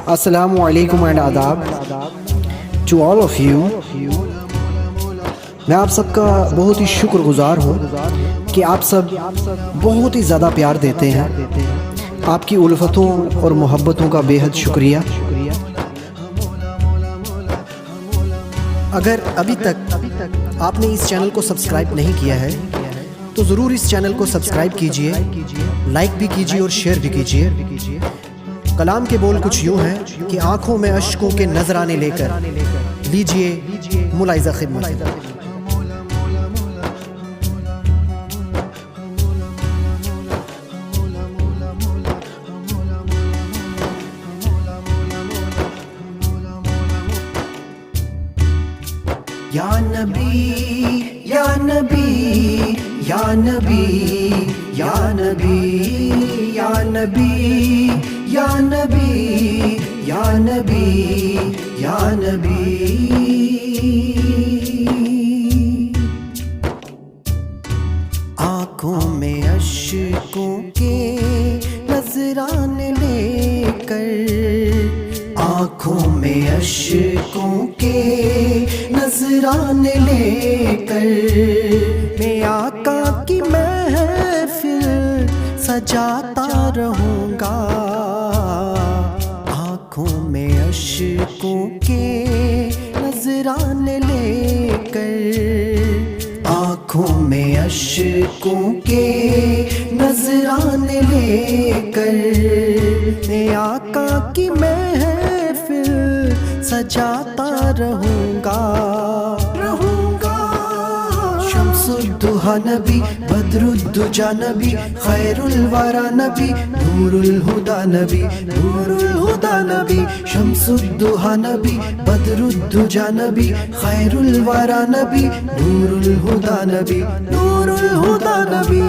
Assalamu alaikum and adab to all of you. میں آپ سب کا بہت ہی شکر گزار ہوں کہ آپ سب بہت ہی زیادہ پیار دیتے ہیں. آپ کی الفتوں اور محبتوں کا بے حد شکریہ. اگر ابھی تک آپ نے اس چینل کو سبسکرائب نہیں کیا ہے تو ضرور اس چینل کو سبسکرائب کیجئے، لائک بھی کیجئے اور شیئر بھی کیجئے. کلام کے بول کچھ یوں ہیں کہ آنکھوں میں اشکوں کے نذرانے لے کر لیجئے ملاحظہ خدمت. یا نبی یا نبی یا نبی یا نبی یا نبی یا نبی یا نبی یا نبی. آنکھوں میں اشکوں کے نذرانے لے کر، آنکھوں میں اشکوں کے نذرانے لے کر میں آقا کی محفل سجاتا رہوں گا. آنکھوں میں اشکوں کے نذرانے لے کر، آنکھوں میں اشکوں کے نذرانے لے کر میں آقا کی محفل سجاتا رہوں گا. شمس الدحا نبی، بدر الدجا نبی، خیر الورا نبی، نور الہدا نبی، نور الہدا نبی. شمس الدحا نبی، بدر الدجا نبی، خیر الورا نبی، نور الہدا نبی، نور الہدا نبی.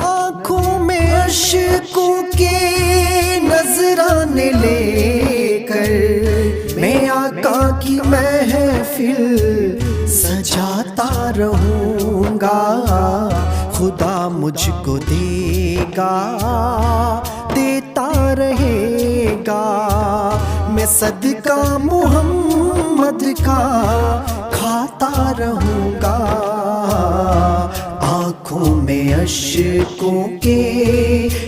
آنکھوں میں اشکوں کے نذرانے لے کر میں آقا کی محفل سجاتا رہوں گا. خدا مجھ کو دے گا، دیتا رہے گا، میں صدقہ محمد کا کھاتا رہوں گا. آنکھوں میں اشکوں کے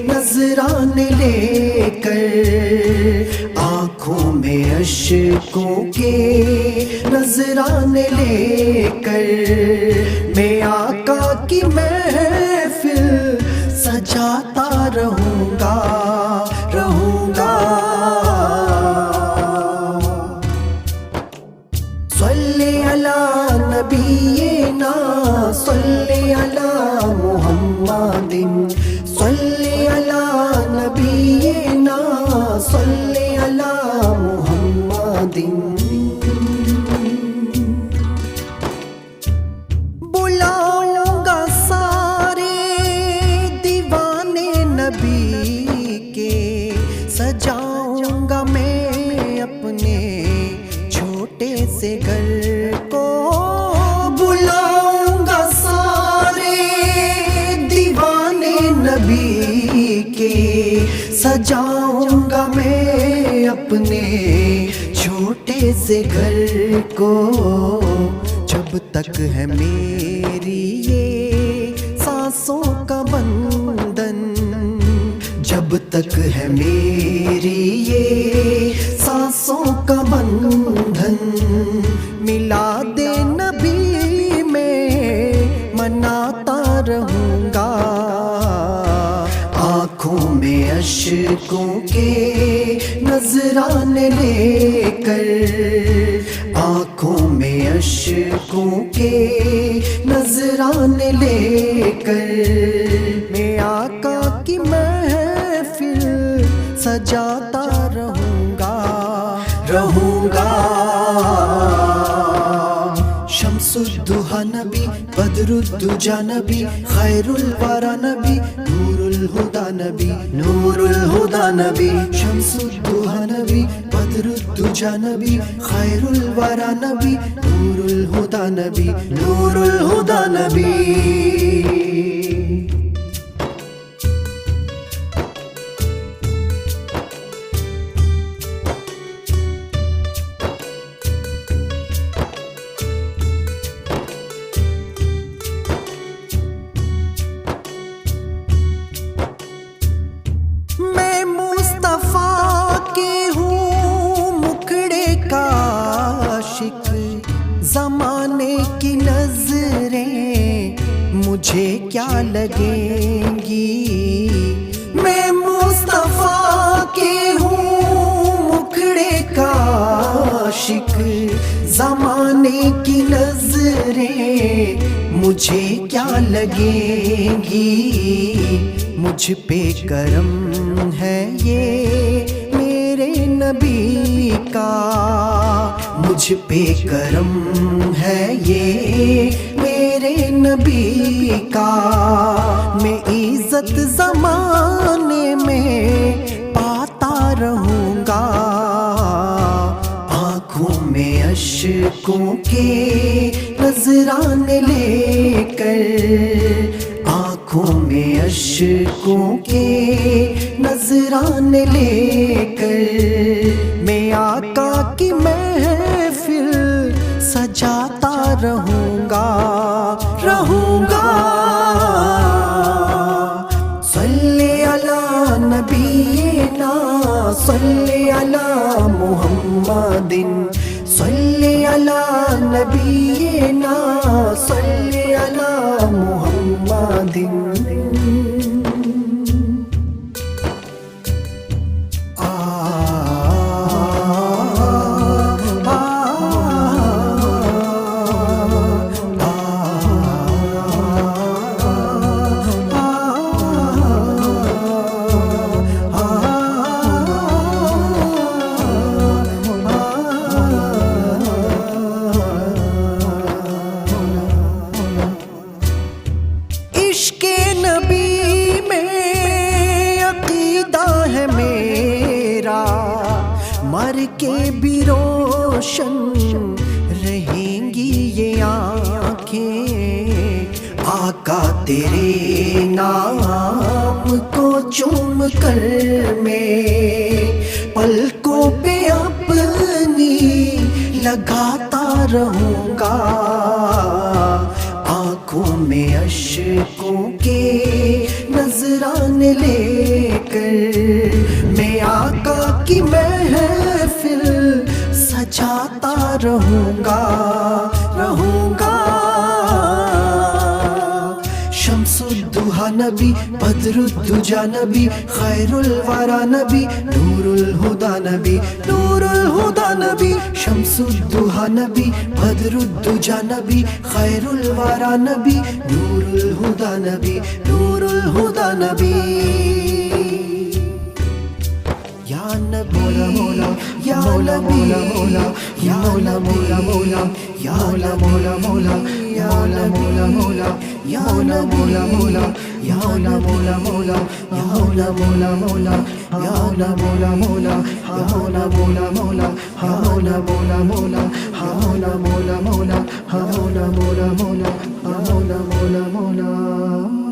نذرانے لے کر، آنکھوں میں اشکوں کے نذرانے لے کر میں آقا کی محفل سجاتا رہوں گا، رہوں گا. صلی علی نبینا، صلی علی محمد، صلی علی نبینا، صلی علی محمد. بلاؤں گا سارے دیوانے نبی کے، سجاؤں گا میں اپنے چھوٹے سے گھر کو. بلاؤں گا سارے دیوانے نبی کے، سجاؤں گا میں اپنے چھوٹے سے گھر کو. جب تک ہے میری یہ سانسوں کا بندھن، جب تک ہے میری یہ سانسوں کا بندھن، میلاد نبی میں مناتا رہوں گا. آنکھوں میں اشکوں کے نذرانے لے کر، آنکھوں میں اشکوں کے نذرانے لے کر میں آقا کی محفل سجاتا رہوں گا، رہوں گا. شمس الدحا نبی، بدر الدجا نبی، خیر الورا نبی، نور الہدا نبی، نور الہدا نبی. شمس الدحا نبی، بدر الدجا نبی، خیر الورا نبی، نور الہدا نبی، نور الہدا نبی. مصطفیٰ کے ہوں مکھڑے کا عاشق، زمانے کی نظریں مجھے کیا لگیں گی، میں مصطفیٰ کے ہوں مکھڑے کا عاشق، زمانے کی نظریں مجھے کیا لگیں گی، مجھ پہ کرم ہے یہ میرے نبی کا، مجھ پہ کرم ہے یہ میرے نبی کا، میں عزت زمانے میں پاتا رہوں گا، آنکھوں میں اشکوں کے نذرانے لے کر، آنکھوں میں اشکوں کے نذرانے لے کر، میں آقا کی محفل سجاتا رہوں گا، رہوں گا، صلی علی نبینا صلی علی محمد، صلی علی نبینا صلی علی محمد، عشق نبی میں عقیدہ ہے میرا، مر کے بھی روشن رہیں گی یہ آنکھیں، آقا تیرے نام کو چوم کر میں پلکوں پہ اپنی لگاتا رہوں گا، آنکھوں میں اشکوں کے نذرانے لے کر، میں آقا کی محفل سجاتا رہوں گا، رہوں گا، شمس الدہا نبی، بدر الدجا نبی، خیر الورا نبی، نور الہدا نبی، نور الہدا نبی، شمس الدہا نبی، بدر الدجا نبی، خیر الورا نبی، نور الہدا نبی، نور الہدا نبی، یا نبی یا نبی یا نبی یا مولا مولا یا مولا مولا یا مولا مولا یا مولا مولا یا مولا مولا یا مولا مولا یا مولا مولا یا مولا مولا یا مولا مولا یا مولا مولا یا مولا مولا